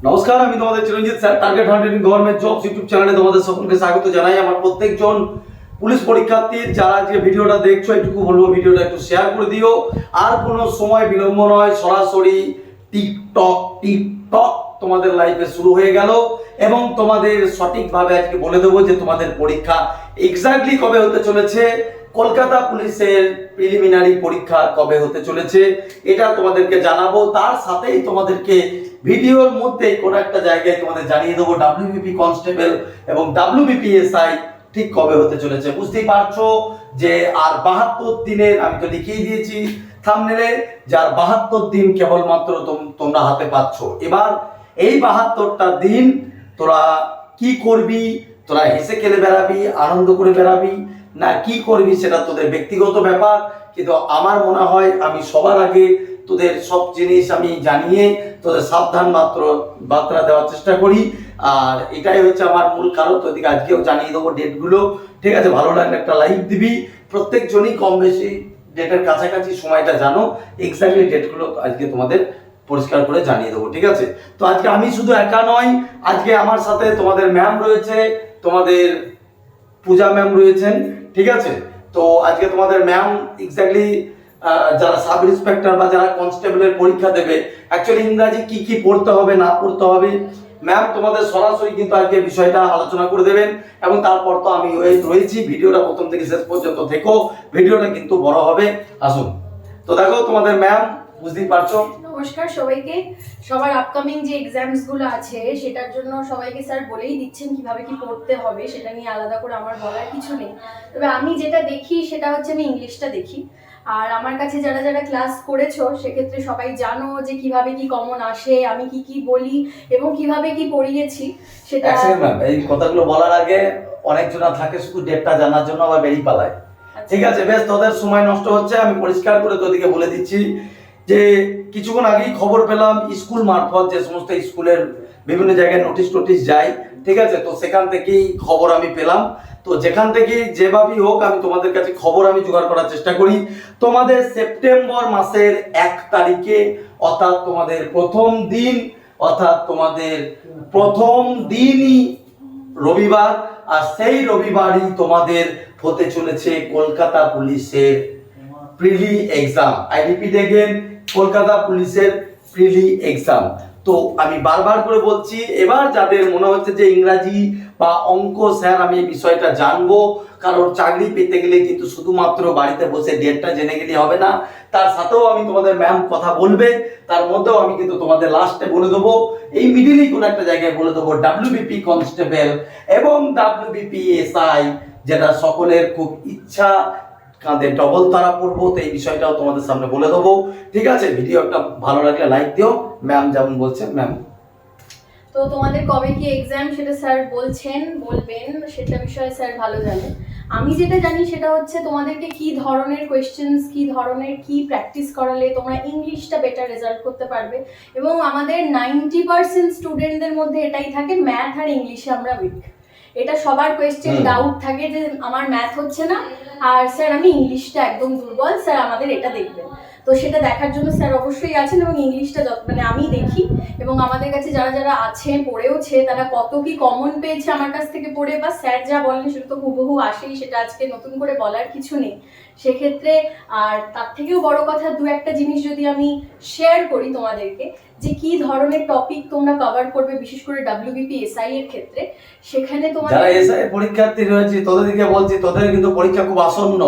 নমস্কার, আমি তোমাদের Chiranjit sir. Target hundred government jobs YouTube চ্যানেলে তোমাদের সকলকে স্বাগত জানাই। আমার প্রত্যেকজন পুলিশ পরীক্ষার্থীর যারা যে ভিডিওটা দেখছো, একটু বলবো ভিডিওটা একটু শেয়ার করে দিও। আর কোনো সময় বিলম্ব নয়, সরাসরি টিকটক তোমাদের লাইফে শুরু হয়ে গেল এবং তোমাদের সঠিকভাবে আজকে বলে দেবো যে তোমাদের পরীক্ষা এক্স্যাক্টলি কবে হতে চলেছে। কলকাতা পুলিশের প্রিলিমিনারি পরীক্ষা কবে হতে চলেছে এটা তোমাদেরকে জানাবো। তার সাথেই তোমাদেরকে ভিডিওর মধ্যে কোনো একটা জায়গায় তোমাদের জানিয়ে দেবো ডাব্লিউবিপি কনস্টেবল এবং ডাব্লিউবিপি এসআই ঠিক কবে হতে চলেছে। বুঝতেই পারছো যে আর 72 দিনের, আমি তো লিখিয়ে দিয়েছি থাম্বনেলে, যার 72 দিন কেবলমাত্র তোমরা হাতে পাচ্ছ। এবার এই 72টা দিন তোরা কি করবি? তোরা হেসে খেলে বেড়াবি, আনন্দ করে বেড়াবি, না কি করবি সেটা তোদের ব্যক্তিগত ব্যাপার। কিন্তু আমার মনে হয় আমি সবার আগে তোদের সব জিনিস আমি জানিয়ে তোদের সাবধান বার্তা দেওয়ার চেষ্টা করি। আর এটাই হচ্ছে আমার মূল কারণ। তো এদিকে আজকেও জানিয়ে দেবো ডেটগুলো, ঠিক আছে? ভালো লাগলে একটা লাইক দিবি। প্রত্যেকজনই কম বেশি ডেটের কাছাকাছি সময়টা জানো। এক্স্যাক্টলি ডেটগুলো আজকে তোমাদের পরিষ্কার করে জানিয়ে দেবো, ঠিক আছে? তো আজকে আমি শুধু একা নয়, আজকে আমার সাথে তোমাদের ম্যাম রয়েছে, তোমাদের পূজা ম্যাম রয়েছেন, ঠিক আছে? তো আজকে তোমাদের ম্যাম এক্স্যাক্টলি যারা সাব ইন্সপেক্টর বা যারা কনস্টেবলের পরীক্ষা দেবে, অ্যাকচুয়ালি ইংরাজি কি কি পড়তে হবে না পড়তে হবে, ম্যাম তোমাদের সরাসরি কিন্তু আজকে বিষয়টা আলোচনা করে দেবেন। এবং তারপর তো আমি রয়েছি, ভিডিওটা প্রথম থেকে শেষ পর্যন্ত থেকো, ভিডিওটা কিন্তু বড় হবে। আসুন, তো দেখো তোমাদের ম্যাম, বুঝতেই পারছো। নমস্কার সবাইকে। সবার আপকামিং যে এক্সামস গুলো আছে সেটার জন্য সবাইকে স্যার বলেই দিচ্ছেন কিভাবে কি পড়তে হবে, সেটা নিয়ে আলাদা করে আমার বলার কিছু নেই। তবে আমি যেটা দেখি সেটা হচ্ছে আমি ইংলিশটা দেখি। আর আমার কাছে যারা যারা ক্লাস করেছো সেক্ষেত্রে সবাই জানো যে কিভাবে কি কমন আসে, আমি কি কি বলি এবং কিভাবে কি পড়িয়েছি সেটা। এই কথাগুলো বলার আগে অনেকজনা থাকে শুধু ডেটটা জানার জন্য আবার বেরিয়ে পালায়। ঠিক আছে, বেশ, তোদের সময় নষ্ট হচ্ছে, আমি পরিষ্কার করে তোদেরকে বলে দিচ্ছি যে কিছুক্ষণ আগেই খবর পেলাম স্কুল মারফত, যে সমস্ত স্কুলের বিভিন্ন জায়গায় নোটিশ যায়, ঠিক আছে? তো সেখান থেকেই খবর আমি পেলাম। তো যেখান থেকে যেভাবেই হোক আমি তোমাদের কাছে খবর আমি জোগাড় করার চেষ্টা করি। তোমাদের সেপ্টেম্বর মাসের 1 তারিখে, অর্থাৎ তোমাদের প্রথম দিন, অর্থাৎ তোমাদের প্রথম দিনই রবিবার, আর সেই রবিবারই তোমাদের হতে চলেছে কলকাতা পুলিশের prelim exam. I repeat again, Kolkata পুলিশের প্রিলি এক্সাম। তো আমি বারবার করে বলছি, এবার যাদের মনে হচ্ছে যে ইংরাজি বা অঙ্ক স্যার আমি এই বিষয়টা জানবো, কারণ চাকরি পেতে গেলে কিন্তু শুধুমাত্র বাড়িতে বসে ডেটটা জেনে গেলে হবে না, তার সাথেও আমি তোমাদের ম্যাম কথা বলবে, তার মধ্যেও আমি কিন্তু তোমাদের লাস্টে বলে দেবো, এই মিডিলেই কোনো একটা জায়গায় বলে দেবো ডাব্লিউবিপি কনস্টেবল এবং ডাব্লিউবিপি এসআই, যেটা সকলের খুব ইচ্ছা, কাঁধে ডবল তারা পড়বো। তো এই বিষয়টাও তোমাদের সামনে বলে দেবো, ঠিক আছে? ভিডিওটা ভালো লাগলে লাইক দিও। ম্যাম যেমন বলছেন, ম্যাম। তো তোমাদের কবে কি এক্সাম সেটা স্যার বলবেন, সেটা বিষয়ে স্যার ভালো জানেন। আমি যেটা জানি সেটা হচ্ছে তোমাদেরকে কি ধরনের কোয়েশ্চেন্স, কি ধরনের কি প্র্যাকটিস করালে তোমরা ইংলিশটা বেটার রেজাল্ট করতে পারবে। এবং আমাদের 90% স্টুডেন্টদের মধ্যে এটাই থাকে, ম্যাথ আর ইংলিশে আমরা উইক। এটা সবার কোয়েশ্চেন ডাউট থাকে যে আমার ম্যাথ হচ্ছে না আর স্যার আমি ইংলিশটা একদম দুর্বল, স্যার আমাদের এটা দেখবেন। তো সেটা দেখার জন্য স্যার অবশ্যই আছেন এবং ইংলিশটা মানে আমি দেখি। এবং আমাদের কাছে যারা যারা আছে পড়েওছে তারা কত কি কমন পেয়েছে আমার কাছ থেকে পড়ে, বা স্যার যা বলেন সেটা তো হুবহু আসেই, সেটা আজকে নতুন করে বলার কিছু নেই সেক্ষেত্রে। আর তার থেকেও বড় কথা, দু একটা জিনিস যদি আমি শেয়ার করি তোমাদেরকে, যে কি ধরনের টপিক তোমরা কভার করবে বিশেষ করে ডাব্লিউবিপি এসআই এর ক্ষেত্রে, সেখানে তোমাদের যারা এসআই পরীক্ষার্থী রয়েছে তোদেরকে বলছি, তোদের কিন্তু পরীক্ষা খুব আসন্ন।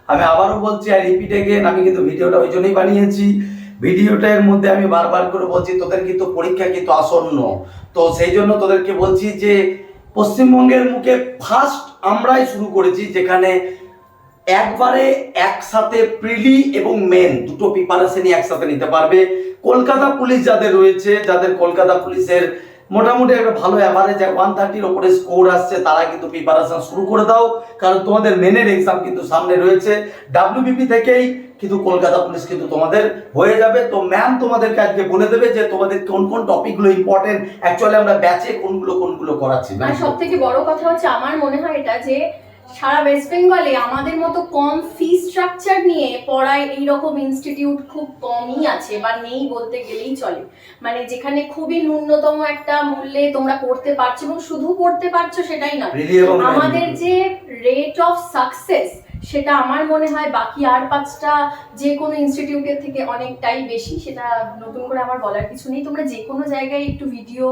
আমি আবারও বলছি, আর রিপিট এগেন, আমি কিন্তু ভিডিওটা ওই জন্যই বানিয়েছি, ভিডিওটার মধ্যে আমি বারবার করে বলছি তোদের কিন্তু পরীক্ষা কিন্তু আসন্ন। তো সেই জন্য তোদেরকে বলছি যে পশ্চিমবঙ্গের মুখে ফার্স্ট আমরাই শুরু করেছি, যেখানে একবারে একসাথে প্রিলি এবং মেন দুটো প্রিপারেশনই একসাথে নিতে পারবে। কলকাতা পুলিশ যাদের রয়েছে, যাদের কলকাতা পুলিশের মোটামুটি একটা ভালো অ্যাভারেজ 130-র ওপরে স্কোর আসছে, তারা কিন্তু প্রিপারেশন শুরু করে দাও, কারণ তোমাদের মেনের এক্সাম কিন্তু সামনে রয়েছে। ডাব্লিউবিপি থেকেই কিন্তু কলকাতা পুলিশ কিন্তু তোমাদের হয়ে যাবে। তো ম্যাম তোমাদেরকে আজকে বলে দেবে যে তোমাদের কোন কোন টপিকগুলো ইম্পর্টেন্ট, অ্যাকচুয়ালি আমরা ব্যাচে কোনগুলো করাচ্ছি। আর সব থেকে বড় কথা হচ্ছে আমার মনে হয় এটা যে সারা ওয়েস্ট বেঙ্গলে আমাদের মতো কম ফি স্ট্রাকচার নিয়ে পড়ায় এইরকম ইনস্টিটিউট খুব কমই আছে, বা নেই বলতে গেলেই চলে। মানে যেখানে খুবই ন্যূনতম একটা মূল্যে তোমরা পড়তে পারছো, এবং শুধু পড়তে পারছো সেটাই না, Really এবং আমাদের যে রেট অফ সাকসেস সেটা আমার মনে হয় বাকি আর 5টা যে কোনো ইনস্টিটিউটের থেকে অনেকটাই বেশি। সেটা নতুন করে আমার বলার কিছু নেই, তোমরা যে কোনো জায়গায় একটু ভিডিও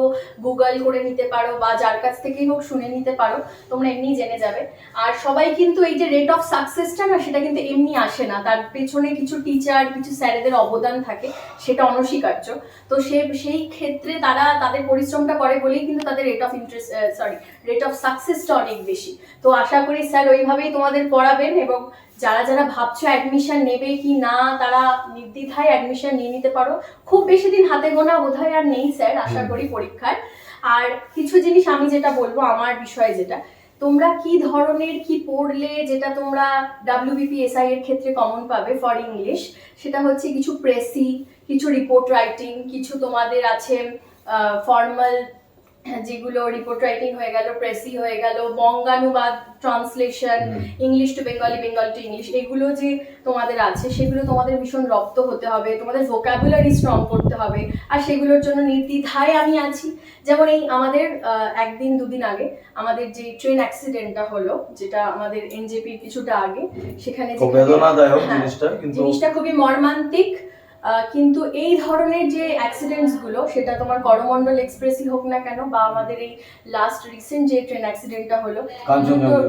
গুগল করে নিতে পারো বা যার কাছ থেকেই হোক শুনে নিতে পারো, তোমরা এমনি জেনে যাবে। আর সবাই কিন্তু এই যে রেট অফ সাকসেসটা না, সেটা কিন্তু এমনি আসে না, তার পেছনে কিছু টিচার কিছু স্যারেদের অবদান থাকে, সেটা অনস্বীকার্য। তো সেই ক্ষেত্রে তারা তাদের পরিশ্রমটা করে বলেই কিন্তু তাদের রেট অফ সাকসেসটা অনেক বেশি। তো আশা করি স্যার ওইভাবেই তোমাদের পড়াবেন, এবং যারা যারা ভাবছো অ্যাডমিশন নেবে কি না, তারা নির্দ্বিধায় অ্যাডমিশন নিয়ে নিতে পারো। খুব বেশি দিন হাতে গোনা বোধহয় আর নেই স্যার, আশা করি পরীক্ষার। আর কিছু জিনিস আমি যেটা বলবো আমার বিষয়ে, যেটা তোমরা কি ধরনের কি পড়লে যেটা তোমরা WBPSI এর ক্ষেত্রে কমন পাবে ফর ইংলিশ, সেটা হচ্ছে কিছু প্রেসি, কিছু রিপোর্ট রাইটিং, কিছু তোমাদের আছে ফর্মাল, যেগুলো রিপোর্ট রাইটিং হয়ে গেল, প্রেসি হয়ে গেল, বঙ্গানুবাদ translation, English to Bengali, Bengal to English, এগুলো যে তোমাদের আছে সেগুলো তোমাদের ভীষণ রপ্ত হতে হবে, তোমাদের ভোকাবুলারি স্ট্রং করতে হবে। আর সেগুলোর জন্য নির্দ্বিধায় আমি আছি। যেমন এই আমাদের একদিন দুদিন আগে আমাদের যে ট্রেন অ্যাক্সিডেন্টটা হলো, যেটা আমাদের NJP কিছুটা আগে, সেখানে খুব বেদনাদায়ক হ্যাঁ, জিনিসটা খুবই মর্মান্তিক। কিন্তু এই ধরনের যে অ্যাক্সিডেন্টস গুলো, সেটা তোমার করমণ্ডল এক্সপ্রেসই হোক না কেন, বা আমাদের এই লাস্ট রিসেন্ট যে ট্রেন অ্যাক্সিডেন্টটা হলো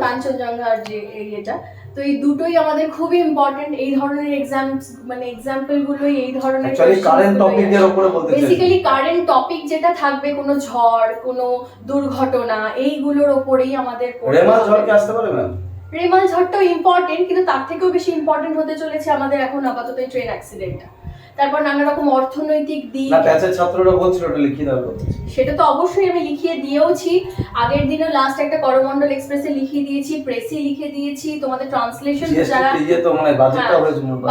কাঞ্চনজঙ্ঘার যে এরিয়াটা, তো এই দুটোই আমাদের খুবই ইম্পর্টেন্ট। এই ধরনের এক্সাম্পল গুলোই এই ধরনের কারেন্ট টপিকের উপরে বলতে চাই, বেসিক্যালি কারেন্ট টপিক যেটা থাকবে, কোনো ঝড়, কোনো দুর্ঘটনা, এইগুলোর উপরেই আমাদের রেমাল ঝড় কি আসতে পারে ম্যাম? রেমাল ঝড়টাও ইম্পর্টেন্ট, কিন্তু তার থেকেও বেশি ইম্পর্টেন্ট হতে চলেছে আমাদের এখন আপাতত এই ট্রেন অ্যাক্সিডেন্টটা। তারপর নানা রকম অর্থনৈতিক দিক, না ব্যাচের ছাত্ররা বলছিল ওটা লিখিয়ে দাও, সেটা তো অবশ্যই আমি লিখিয়ে দিয়েওছি। আগের দিনও লাস্ট একটা করমণ্ডল এক্সপ্রেসে লিখিয়ে দিয়েছি, প্রেসে লিখে দিয়েছি, তোমাদের ট্রান্সলেশন যারা তো মানে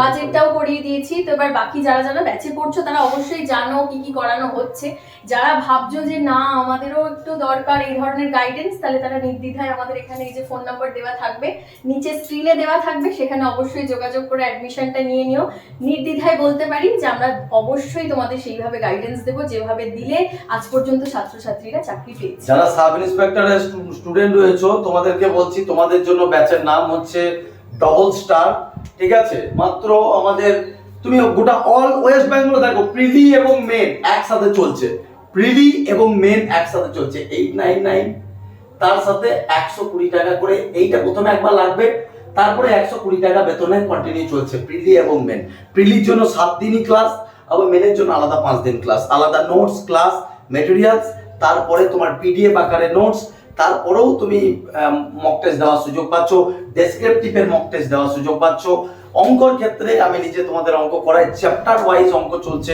বাজেটটাও করিয়ে দিয়েছি। তো এবার বাকি যারা যারা ব্যাচে পড়ছো তারা অবশ্যই জানো কি কি করানো হচ্ছে। যারা ভাবছো যে না আমাদেরও একটু দরকার এই ধরনের গাইডেন্স, তাহলে তারা নির্দ্বিধায় আমাদের এখানে এই যে ফোন নাম্বার দেওয়া থাকবে, নিচে স্ক্রিনে দেওয়া থাকবে, সেখানে অবশ্যই যোগাযোগ করে অ্যাডমিশনটা নিয়ে নিও। নির্দ্বিধায় বলতে পারি যে আমরা অবশ্যই তোমাদের সেইভাবে গাইডেন্স দেবো যেভাবে দিলে আজ পর্যন্ত ছাত্রছাত্রীরা চাকরি পেয়েছে। যারা সাব ইন্সপেক্টরের স্টুডেন্ট রয়েছো, তোমাদেরকে বলছি তোমাদের জন্য ব্যাচের নাম হচ্ছে ডবল স্টার, ঠিক আছে? মাত্র আমাদের তুমি গোটা অল ওয়েস্ট বেঙ্গল দেখো, প্রিলি এবং মেন একসাথে চলছে, প্রিলি এবং মেন একসাথে চলছে 899, তার সাথে 120 টাকা করে। এইটা প্রথমে একবার লাগবে, তারপরে 120 টাকা বেতনে কন্টিনিউ চলছে প্রিলি এবং মেন। প্রিলির জন্য 7 দিনই ক্লাস, আবার মেনের জন্য আলাদা 5 দিন ক্লাস, আলাদা নোটস, ক্লাস মেটেরিয়ালস, তারপরে তোমার PDF আকারে নোটস, তারপরেও তুমি মক টেস্ট দেওয়ার সুযোগ পাচ্ছ, ডেসক্রিপটিভের মক টেস্ট দেওয়ার সুযোগ পাচ্ছ। অঙ্কর ক্ষেত্রে আমি নিজে তোমাদের অঙ্ক করাই, চ্যাপ্টার ওয়াইজ অঙ্ক চলছে।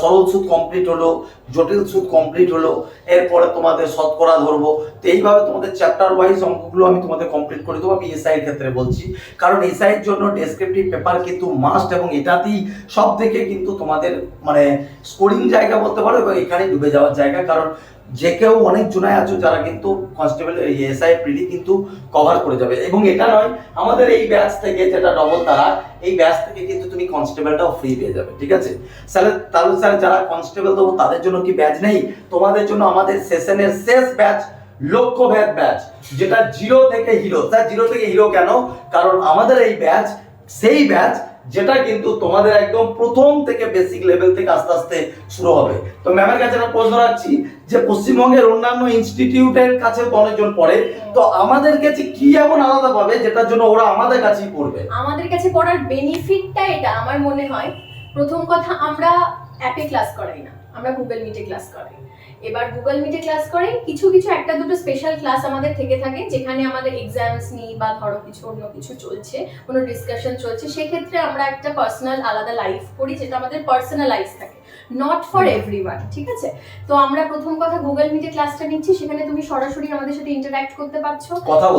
সরল সুদ কমপ্লিট হলো, জটিল সুদ কমপ্লিট হলো, এরপরে তোমাদের শতকরা ধরবো। তো এইভাবে তোমাদের চ্যাপ্টার ওয়াইজ অঙ্কগুলো আমি তোমাদের কমপ্লিট করে দেবো। আমি এসআই এর ক্ষেত্রে বলছি, কারণ এসআই এর জন্য ডেসক্রিপটিভ পেপার কিন্তু মাস্ট, এবং এটাতেই সব থেকে কিন্তু তোমাদের মানে স্কোরিং জায়গা বলতে পারো, এবং এখানেই ডুবে যাওয়ার জায়গা। কারণ যে কেউ অনেক জনায় আছো যারা কিন্তু কনস্টেবল এসআই প্রিলি কিন্তু কভার করে যাবে। এবং এটা নয়, আমাদের এই ব্যাচ থেকে যেটা ডবল তারা, এই ব্যাচ থেকে কিন্তু তুমি কনস্টেবলটাও ফ্রি পেয়ে যাবে, ঠিক আছে? তাহলে স্যার যারা কনস্টেবল দেবো তাদের জন্য কি ব্যাচ নেই? তোমাদের জন্য আমাদের সেশনের শেষ ব্যাচ লক্ষ্যভেদ ব্যাচ, যেটা 0 থেকে হিরো। স্যার 0 থেকে হিরো কেন? কারণ আমাদের এই ব্যাচ সেই ব্যাচ যেটা কিন্তু তোমাদের একদম প্রথম থেকে বেসিক লেভেল থেকে আস্তে আস্তে শুরু হবে। তো ম্যামের কাছে একটা প্রশ্ন রাখছি যে পশ্চিমবঙ্গের অন্যান্য ইনস্টিটিউটের কাছে তো অনেকজন পড়ে, তো আমাদের কাছে কি এমন আলাদা পাবে যেটার জন্য ওরা আমাদের কাছেই পড়বে? আমাদের কাছে পড়ার বেনিফিটটা এটা আমার মনে হয়, প্রথম কথা আমরা অ্যাপে ক্লাস করাই না, আমরা গুগল মিটে ক্লাস করাই। এবার গুগল মিটে ক্লাস করে কিছু কিছু একটা দুটো স্পেশাল ক্লাস আমাদের থেকে থাকে, যেখানে আমাদের এক্সামস নিই বা ধরো কিছু অন্য কিছু চলছে, কোনো ডিসকাশন চলছে, সেক্ষেত্রে আমরা একটা পার্সোনাল আলাদা লাইভ করি, যেটা আমাদের পার্সোনালাইজ থাকে। নট ফর এভরিওয়ান, ঠিক আছে? তো আমরা প্রথম কথা গুগল মিটে ক্লাসটা নিচ্ছি, সেখানে তুমি সরাসরি আমাদের সাথে ইন্টারঅ্যাক্ট করতে পারছো,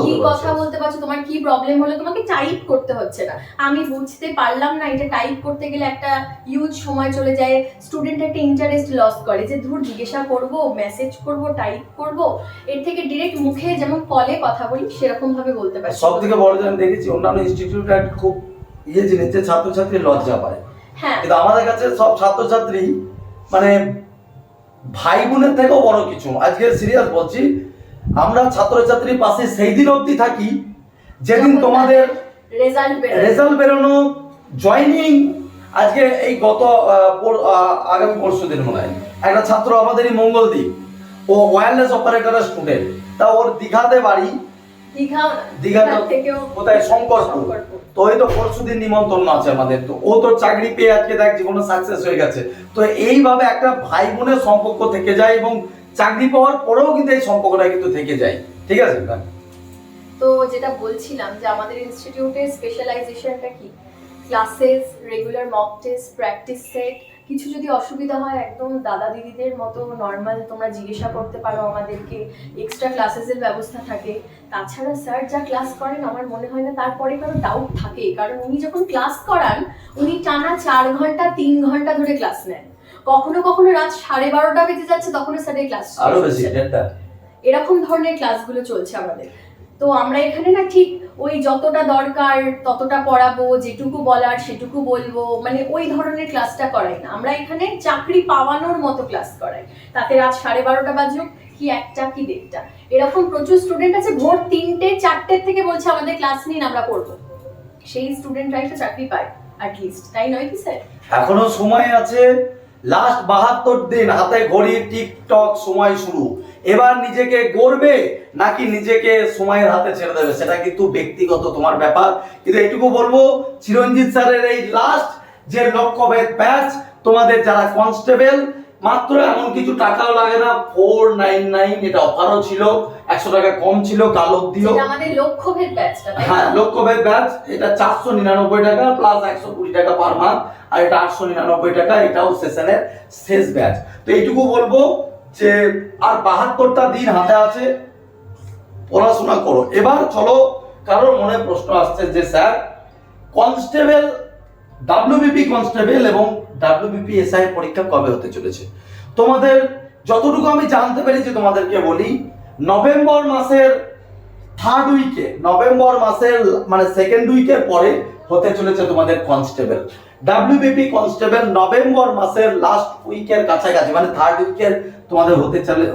কি কথা বলতে পারছো, তোমার কি প্রবলেম হলো, তোমাকে টাইপ করতে হচ্ছে না। আমি বুঝতে পারলাম না, এটা টাইপ করতে গেলে একটা ইউজ সময় চলে যায়, স্টুডেন্ট একটা ইন্টারেস্ট লস করে যে ধুর জিজ্ঞাসা করব, মেসেজ করব, টাইপ করব, এর থেকে ডিরেক্ট মুখে যেমন কলে কথা বলি সেরকম ভাবে বলতে পারছি। সব থেকে বড় যে আমি দেখেছি অন্যান্য ইনস্টিটিউটে খুব জিনিস যে ছাত্রছাত্রী লজ্জা পায়, হ্যাঁ, কিন্তু আমাদের কাছে সব ছাত্রছাত্রী মানে ভাই বোনের থেকেও বড় কিছু। আজকে সিরিয়াস বলছি, আমরা ছাত্রছাত্রীর পাশে সেই দিন অবধি থাকি যেদিন তোমাদের রেজাল্ট বেরোনো, জয়নিং। আজকে এই গত আগামী পরশু দিন মনে হয় একটা ছাত্র আমাদেরই মঙ্গলদ্বীপ, ও ওয়্যারলেস অপারেটরের স্টুডেন্ট, তা ওর দীঘাতে বাড়ি, দীঘাতে কোথায় শঙ্করপুর। তো এই তো পরশু দিন নিমন্ত্রণ আছে আমাদের, তো ও তো চাকরি পেয়ে আজকে দেখ জীবনে সাকসেস হয়ে গেছে। তো এইভাবে একটা ভাই বোনের সম্পর্ক থেকে যায় এবং চাকরি পাওয়ার পরেও কিন্তু এই সম্পর্কটা কিন্তু থেকে যায়, ঠিক আছে? তো যেটা বলছিলাম যে আমাদের ইনস্টিটিউটের স্পেশালাইজেশনটা কি, classes, regular mock test, practice set. কিছু যদি অসুবিধা হয় একদম দাদা দিদিদের মতো নর্মাল তোমরা জিজ্ঞাসা করতে পারো আমাদেরকে, এক্সট্রা ক্লাসেসের ব্যবস্থা থাকে। তাছাড়া স্যার যা ক্লাস করেন আমার মনে হয় না তারপরে কারো ডাউট থাকে, কারণ উনি যখন ক্লাস করান উনি টানা 4 ঘন্টা 3 ঘন্টা ধরে ক্লাস নেন। কখনো কখনো রাত 12:30 বেজে যাচ্ছে তখনও স্যারের ক্লাস, আরো বেশি এরকম ধরনের ক্লাসগুলো চলছে আমাদের। তো আমরা এখানে না ঠিক ওই যতটা দরকার ততটা পড়াবো, যেটুকু বলার সেটুকু বলবো, মানে ওই ধরনের ক্লাসটা করাই না। আমরা এখানে চাকরি পাওয়ানোর মতো ক্লাস করাই, তাতে রাত 12:30 বাজুক কি 1টা কি 1:30, এরকম প্রচুর স্টুডেন্ট আছে ভোর 3টে 4টের থেকে বলছে আমাদের ক্লাস নিন আমরা পড়বো। সেই স্টুডেন্টরাই তো চাকরি পায় অ্যাটলিস্ট, তাই নয় কি স্যার? এখনো সময় আছে, লাস্ট 72 দিন, হাতে ঘড়ি, টিকটক, সময় শুরু। এবার নিজেকে গড়বে নাকি নিজেকে সময়ের হাতে ছেড়ে দেবে সেটা কিন্তু ব্যক্তিগত তোমার ব্যাপার। কিন্তু এটুকু বলবো, চিরঞ্জিত স্যারের এই লাস্ট যে লক্ষ্যভেদ ব্যাচ, তোমাদের যারা কনস্টেবল, মাত্র এমন কিছু টাকাও লাগে না, 499, এটা অফারও ছিল, 100 টাকা কম ছিল কাল অবধিও। এটা আমাদের লক্ষ্যভেদ ব্যাচটা, হ্যাঁ লক্ষ্যভেদ ব্যাচ, এটা 499 টাকা প্লাস 120 টাকা পার মান্থ, আর এটা 899 টাকা, এটাও সেশনের শেষ ব্যাচ। তো এইটুকু বলবো যে আর 72টা দিন হাতে আছে, পড়াশোনা করো। এবার চলো, কারোর মনে প্রশ্ন আসছে যে স্যার কনস্টেবল, ডাব্লিউবিপি কনস্টেবল এবং ডাব্লিউবিপি এসআই পরীক্ষা কবে হতে চলেছে? তোমাদের যতটুকু আমি জানতে পেরেছি তোমাদেরকে বলি, নভেম্বর মাসের 3rd উইকে, নভেম্বর মাসের মানে 2nd উইকের পরে হতে চলেছে তোমাদের কনস্টেবল। ডাব্লিউবিপি কনস্টেবল নভেম্বর মাসের লাস্ট উইকের কাছাকাছি, মানে 3rd উইকের তোমাদের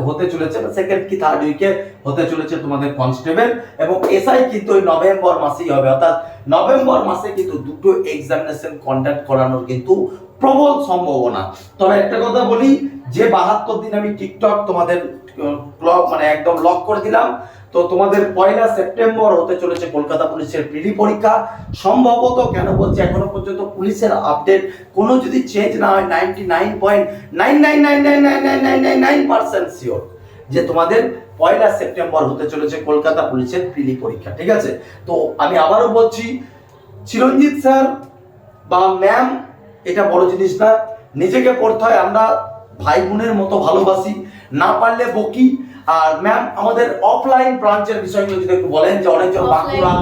হতে চলেছে, 2nd কি 3rd উইকে হতে চলেছে তোমাদের কনস্টেবল, এবং এসআই কিন্তু ওই নভেম্বর মাসেই হবে। অর্থাৎ নভেম্বর মাসে কিন্তু দুটো এক্সামিনেশন কন্ডাক্ট করানোর কিন্তু প্রবল সম্ভাবনা। তবে একটা কথা বলি, যে 72 দিন আমি টিকটক তোমাদের ক্লক মানে একদম লক করে দিলাম, তো তোমাদের 1 সেপ্টেম্বর হতে চলেছে কলকাতা পুলিশের প্রিলি পরীক্ষা। সম্ভবত, কেন বলছি, এখনো পর্যন্ত পুলিশের আপডেট কোনো যদি চেঞ্জ না হয়, 99.9999999% শিওর যে তোমাদের 1 সেপ্টেম্বর হতে চলেছে কলকাতা পুলিশের প্রিলি পরীক্ষা, ঠিক আছে? তো আমি আবারও বলছি, চিরঞ্জিত স্যার বা ম্যাম এটা বড় জিনিস না, নিজেকে পড়তে হয়। আমরা ভাই বোনের মতো ভালোবাসি, না পারলে বকি। আর ম্যাম আমাদের অফলাইন ব্রাঞ্চের বিষয়গুলো যদি একটু বলেন, যে অনেকজন বাঁকুড়া,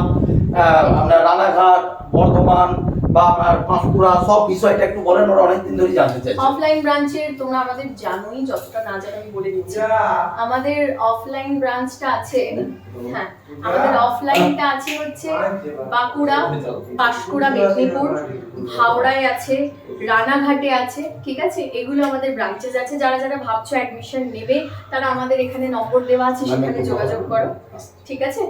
আমরা রানাঘাট, বর্ধমান বা আপনার পাঁশকুড়া, সব বিষয়টা একটু বলেন, ওরা অনেকদিন ধরে জানতে চাইছে। অফলাইন ব্রাঞ্চের তোমরা আমাদের জানোই, যতটা না জানো আমি বলে দিচ্ছি। আমাদের অফলাইন ব্রাঞ্চটা আছে, হ্যাঁ আমাদের অফলাইনটা আছে হচ্ছে বাঁকুড়া, পাঁশকুড়া, মেদিনীপুর, হাওড়ায় আছে, রানাঘাটে আছে, ঠিক আছে? এগুলো আমাদের ব্রাঞ্চেস আছে। যারা যারা ভাবছো অ্যাডমিশন নেবে তারা আমাদের এখানে নম্বর দেওয়া আছে, সেখানে যোগাযোগ করো, ঠিক আছে?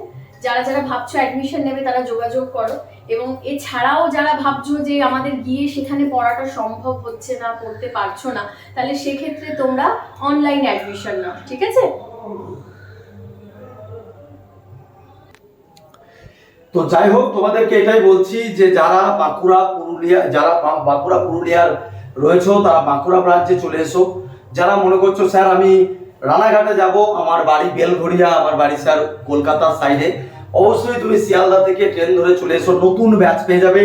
যারা যারা ভাবছো অ্যাডমিশন নেবে তারা যোগাযোগ করো। এবং এছাড়াও যারা ভাবছো যে আমাদের গিয়ে সেখানে পড়াটা সম্ভব হচ্ছে না, পড়তে পারছো না, তাহলে সেক্ষেত্রে তোমরা অনলাইন অ্যাডমিশন নাও, ঠিক আছে? তো যাই হোক, তোমাদেরকে এটাই বলছি যে যারা বাঁকুড়া পুরুলিয়ার রয়েছে তারা বাঁকুড়া ব্রাঞ্চে চলে এসো। যারা মনে করছো স্যার আমি রানাঘাটে যাব, আমার বাড়ি বেলঘড়িয়া, আমার বাড়ি স্যার কলকাতার সাইডে, অবশ্যই তুমি শিয়ালদা থেকে ট্রেন ধরে চলে এসো। নতুন ব্যাচ পেয়ে যাবে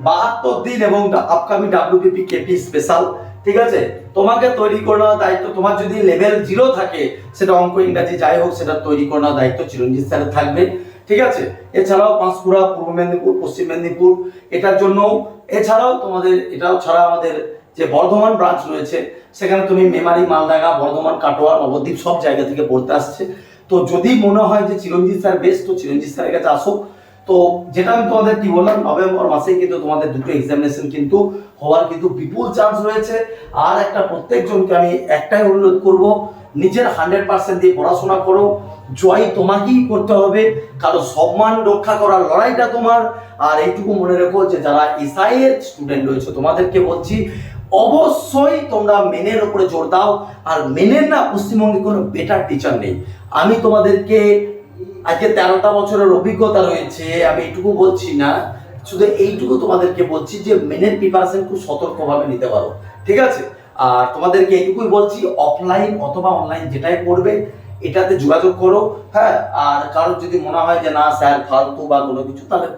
72 দিন এবং আপকামিং ডাব্লিউবিপি কেপি স্পেশাল ঠিক আছে? তোমাকে তৈরি করে নেওয়ার দায়িত্ব, তোমার যদি লেভেল 0 থাকে, সেটা অঙ্ক ইংরাজি যাই হোক, সেটা তৈরি করে নেওয়ার দায়িত্ব চিরঞ্জিত স্যারের থাকবে। ঠিক আছে? এছাড়াও পাঁশকুড়া, পূর্ব মেদিনীপুর, পশ্চিম মেদিনীপুর, এটার জন্য এছাড়াও তোমাদের এটাও ছাড়া আমাদের যে বর্ধমান ব্রাঞ্চ রয়েছে, সেখানে তুমি মেমারি, মালদাঙ্গা, বর্ধমান, কাটোয়া, নবদ্বীপ সব জায়গা থেকে পড়তে আসছে। তো যদি মনে হয় যে চিরঞ্জিত স্যার বেস্ট, তো চিরঞ্জিত স্যারের কাছে আসো। তো যেটা আমি তোমাদের কি বললাম, নভেম্বর মাসে কিন্তু তোমাদের দুটো এক্সামিনেশন কিন্তু হওয়ার কিন্তু বিপুল চান্স রয়েছে। আর একটা প্রত্যেকজনকে আমি একটাই অনুরোধ করব, নিজের 100% দিয়ে পড়াশোনা করো। জয় তোমাকেই করতে হবে, কারণ সম্মান রক্ষা করার লড়াইটা তোমার। আর এইটুকু মনে রেখো যে যারা এসআই এর স্টুডেন্ট রয়েছে, তোমাদেরকে বলছি অবশ্যই তোমরা মেনের উপরে জোর দাও। আর মেনের না পশ্চিমবঙ্গে কোনো বেটার টিচার নেই। আমি তোমাদেরকে আজকে 13টা বছরের অভিজ্ঞতা রয়েছে, আমি এইটুকু বলছি না, শুধু এইটুকু তোমাদেরকে বলছি যে মেনের প্রিপারেশন খুব সতর্কভাবে নিতে পারো। ঠিক আছে? আর তোমাদেরকে এইটুকুই বলছি, অফলাইন অথবা অনলাইন যেটাই পড়বে এটাতে যোগাযোগ করো। হ্যাঁ, আর কারোর যদি মনে হয় যে না স্যার ফালতু বা কোনো কিছু, তাহলে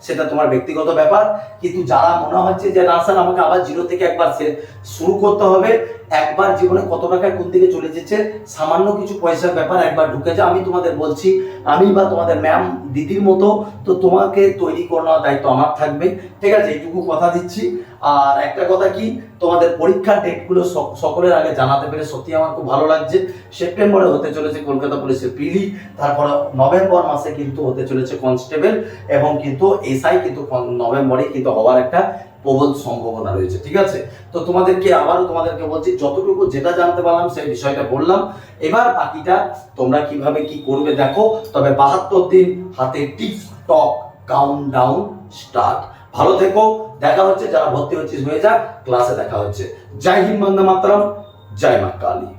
সেটা তোমার ব্যক্তিগত ব্যাপার। কিন্তু যারা মনে হচ্ছে যে না স্যার আমাকে আবার 0 থেকে একবার শুরু করতে হবে, একবার জীবনে কত টাকা কোন দিকে চলে যাচ্ছে, সামান্য কিছু পয়সার ব্যাপার, একবার ঢুকে যা। আমি তোমাদের বলছি, আমি বা তোমাদের ম্যাম দিদির মতো, তো তোমাকে তৈরি করে নেওয়ার দায়িত্ব আমার থাকবে। ঠিক আছে? এইটুকু কথা দিচ্ছি। আর একটা কথা কি, তোমাদের পরীক্ষার ডেটগুলো সকলের আগে জানাতে পেরে সত্যি আমার খুব ভালো লাগছে। সেপ্টেম্বরে হতে চলেছে কলকাতা পুলিশের প্রিলি, তারপরে নভেম্বর মাসে কিন্তু হতে চলেছে কনস্টেবল, এবং কিন্তু এসআই কিন্তু নভেম্বরে কিন্তু হওয়ার একটা প্রবল সম্ভাবনা রয়েছে। ঠিক আছে? তো তোমাদেরকে বলছি, যতটুকু যেটা জানতে পারলাম সেই বিষয়টা বললাম। এবার বাকিটা তোমরা কিভাবে কি করবে দেখো। তবে 72 দিন হাতে, টিকটক কাউন্টডাউন স্টার্ট। ভালো থেকো, দেখা হচ্ছে। যারা ভর্তি হচ্ছিস হয়ে যা, ক্লাসে দেখা হচ্ছে। জয় হিন্দ, বন্দে মাতরম, জয় মা কালী।